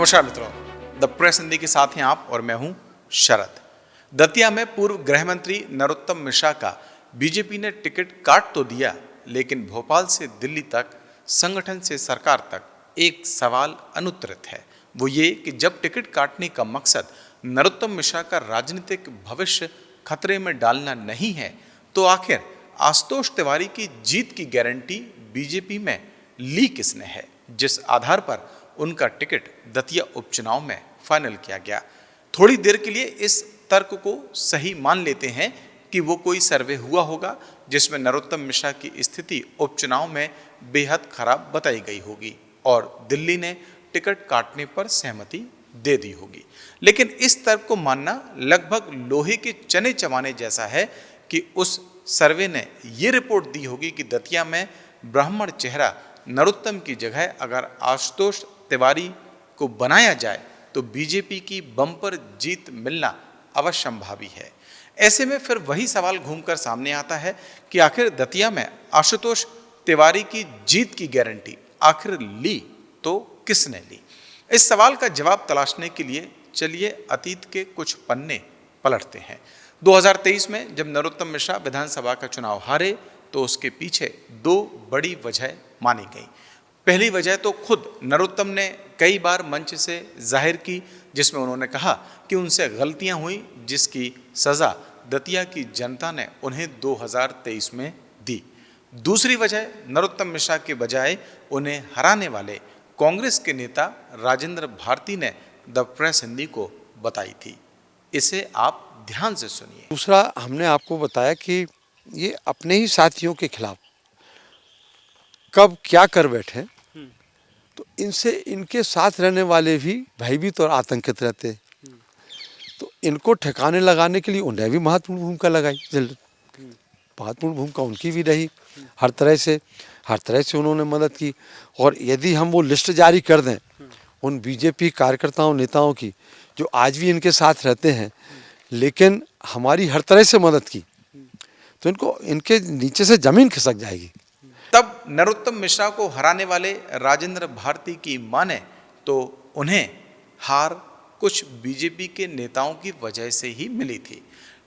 नमस्कार मित्रों, the press Hindi के साथ हैं आप और मैं हूं शरद। दतिया में पूर्व गृह मंत्री नरोत्तम मिश्रा का बीजेपी ने टिकट काट तो दिया, लेकिन भोपाल से दिल्ली तक, संगठन से सरकार तक एक सवाल अनुत्तरित है। वो ये कि जब टिकट काटने का मकसद नरोत्तम मिश्रा का राजनीतिक भविष्य खतरे में डालना नहीं है, तो आखिर आशुतोष तिवारी की जीत की गारंटी बीजेपी में ली किसने है, जिस आधार पर उनका टिकट दतिया उपचुनाव में फाइनल किया गया। थोड़ी देर के लिए इस तर्क को सही मान लेते हैं कि वो कोई सर्वे हुआ होगा जिसमें नरोत्तम मिश्रा की स्थिति उपचुनाव में बेहद खराब बताई गई होगी और दिल्ली ने टिकट काटने पर सहमति दे दी होगी। लेकिन इस तर्क को मानना लगभग लोहे के चने चबाने जैसा है कि उस सर्वे ने ये रिपोर्ट दी होगी कि दतिया में ब्राह्मण चेहरा नरोत्तम की जगह अगर आशुतोष तिवारी को बनाया जाए तो बीजेपी की बम्पर जीत मिलना अवश्यंभावी है। ऐसे में फिर वही सवाल घूमकर सामने आता है कि आखिर दतिया में आशुतोष तिवारी की जीत की गारंटी आखिर ली तो किसने ली? इस सवाल का जवाब तलाशने के लिए चलिए अतीत के कुछ पन्ने पलटते हैं। 2023 में जब नरोत्तम मिश्रा विधानसभा का चुनाव हारे तो उसके पीछे दो बड़ी वजह मानी गई। पहली वजह तो खुद नरोत्तम ने कई बार मंच से जाहिर की, जिसमें उन्होंने कहा कि उनसे गलतियां हुई जिसकी सजा दतिया की जनता ने उन्हें 2023 में दी। दूसरी वजह नरोत्तम मिश्रा के बजाय उन्हें हराने वाले कांग्रेस के नेता राजेंद्र भारती ने द प्रेस हिंदी को बताई थी। इसे आप ध्यान से सुनिए। दूसरा, हमने आपको बताया कि ये अपने ही साथियों के खिलाफ कब क्या कर बैठे, तो इनसे इनके साथ रहने वाले भी भयभीत और आतंकित रहते। तो इनको ठिकाने लगाने के लिए उन्हें भी महत्वपूर्ण भूमिका लगाई, महत्वपूर्ण भूमिका उनकी भी रही। हर तरह से उन्होंने मदद की। और यदि हम वो लिस्ट जारी कर दें उन बीजेपी कार्यकर्ताओं नेताओं की जो आज भी इनके साथ रहते हैं, लेकिन हमारी हर तरह से मदद की, तो इनको इनके नीचे से जमीन खिसक जाएगी। तब नरोत्तम मिश्रा को हराने वाले राजेंद्र भारती की माने तो उन्हें हार कुछ बीजेपी के नेताओं की वजह से ही मिली थी।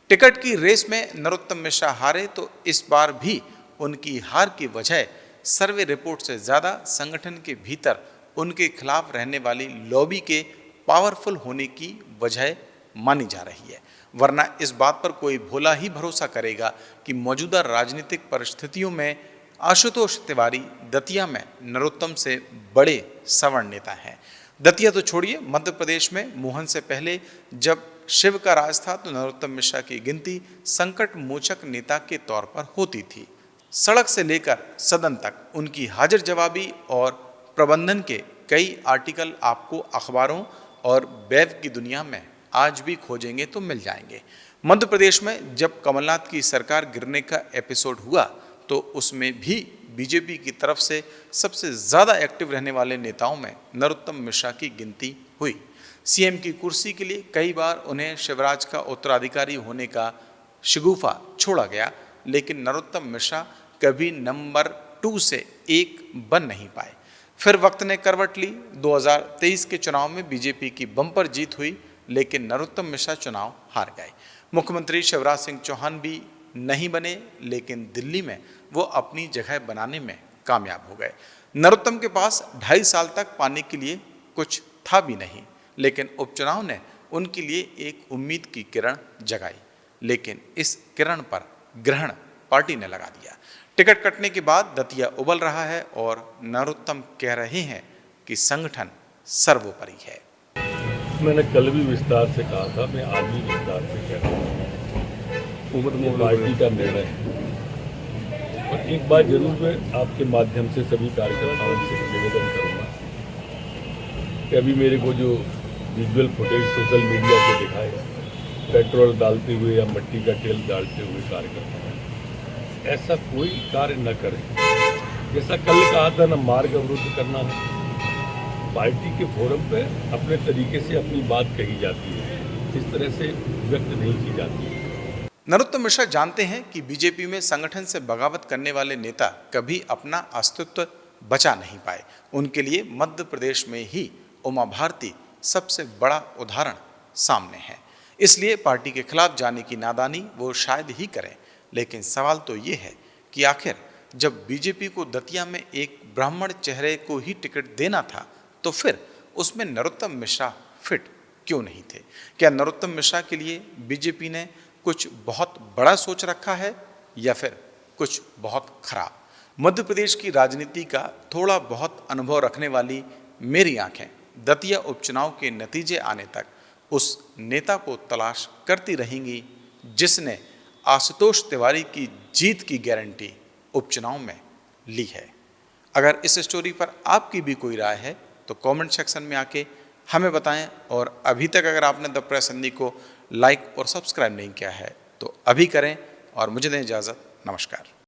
टिकट की रेस में नरोत्तम मिश्रा हारे तो इस बार भी उनकी हार की वजह सर्वे रिपोर्ट से ज़्यादा संगठन के भीतर उनके खिलाफ रहने वाली लॉबी के पावरफुल होने की वजह मानी जा रही है। वरना इस बात पर कोई भोला ही भरोसा करेगा कि मौजूदा राजनीतिक परिस्थितियों में आशुतोष तिवारी दतिया में नरोत्तम से बड़े सवर्ण नेता हैं। दतिया तो छोड़िए, मध्य प्रदेश में मोहन से पहले जब शिव का राज था तो नरोत्तम मिश्रा की गिनती संकट मोचक नेता के तौर पर होती थी। सड़क से लेकर सदन तक उनकी हाजिर जवाबी और प्रबंधन के कई आर्टिकल आपको अखबारों और वेब की दुनिया में आज भी खोजेंगे तो मिल जाएंगे। मध्य प्रदेश में जब कमलनाथ की सरकार गिरने का एपिसोड हुआ तो उसमें भी बीजेपी की तरफ से सबसे ज़्यादा एक्टिव रहने वाले नेताओं में नरोत्तम मिश्रा की गिनती हुई। सीएम की कुर्सी के लिए कई बार उन्हें शिवराज का उत्तराधिकारी होने का शगुफा छोड़ा गया, लेकिन नरोत्तम मिश्रा कभी नंबर 2 से 1 बन नहीं पाए। फिर वक्त ने करवट ली। 2023 के चुनाव में बीजेपी की बम्पर जीत हुई, लेकिन नरोत्तम मिश्रा चुनाव हार गए। मुख्यमंत्री शिवराज सिंह चौहान भी नहीं बने, लेकिन दिल्ली में वो अपनी जगह बनाने में कामयाब हो गए। नरोत्तम के पास 2.5 साल तक पाने के लिए कुछ था भी नहीं, लेकिन उपचुनाव ने उनके लिए एक उम्मीद की किरण जगाई। लेकिन इस किरण पर ग्रहण पार्टी ने लगा दिया। टिकट कटने के बाद दतिया उबल रहा है और नरोत्तम कह रहे हैं कि संगठन सर्वोपरि है। मैंने कल भी विस्तार से कहा था, मैं आज भी विस्तार से कह रहा हूँ, वो पार्टी का निर्णय है। और एक बात जरूर मैं आपके माध्यम से सभी कार्यकर्ताओं से निवेदन करूँगा कि अभी मेरे को जो विजुअल फुटेज सोशल मीडिया पे दिखाए पेट्रोल डालते हुए या मिट्टी का तेल डालते हुए कार्यकर्ता, ऐसा कोई कार्य न करें। जैसा कल कहा था, न मार्ग अवरुद्ध करना है। पार्टी के फोरम पे अपने तरीके से अपनी बात कही जाती है, इस तरह से व्यक्त नहीं की जाती है। नरोत्तम मिश्रा जानते हैं कि बीजेपी में संगठन से बगावत करने वाले नेता कभी अपना अस्तित्व बचा नहीं पाए। उनके लिए मध्य प्रदेश में ही उमा भारती सबसे बड़ा उदाहरण सामने है। इसलिए पार्टी के खिलाफ जाने की नादानी वो शायद ही करें। लेकिन सवाल तो ये है कि आखिर जब बीजेपी को दतिया में एक ब्राह्मण चेहरे को ही टिकट देना था तो फिर उसमें नरोत्तम मिश्रा फिट क्यों नहीं थे? क्या नरोत्तम मिश्रा के लिए बीजेपी ने कुछ बहुत बड़ा सोच रखा है या फिर कुछ बहुत खराब? मध्य प्रदेश की राजनीति का थोड़ा बहुत अनुभव रखने वाली मेरी आंखें दतिया उपचुनाव के नतीजे आने तक उस नेता को तलाश करती रहेंगी जिसने आशुतोष तिवारी की जीत की गारंटी उपचुनाव में ली है। अगर इस स्टोरी पर आपकी भी कोई राय है तो कमेंट सेक्शन में आके हमें बताएं। और अभी तक अगर आपने द प्रेस हिंदी को लाइक और सब्सक्राइब नहीं किया है तो अभी करें और मुझे दें इजाज़त। नमस्कार।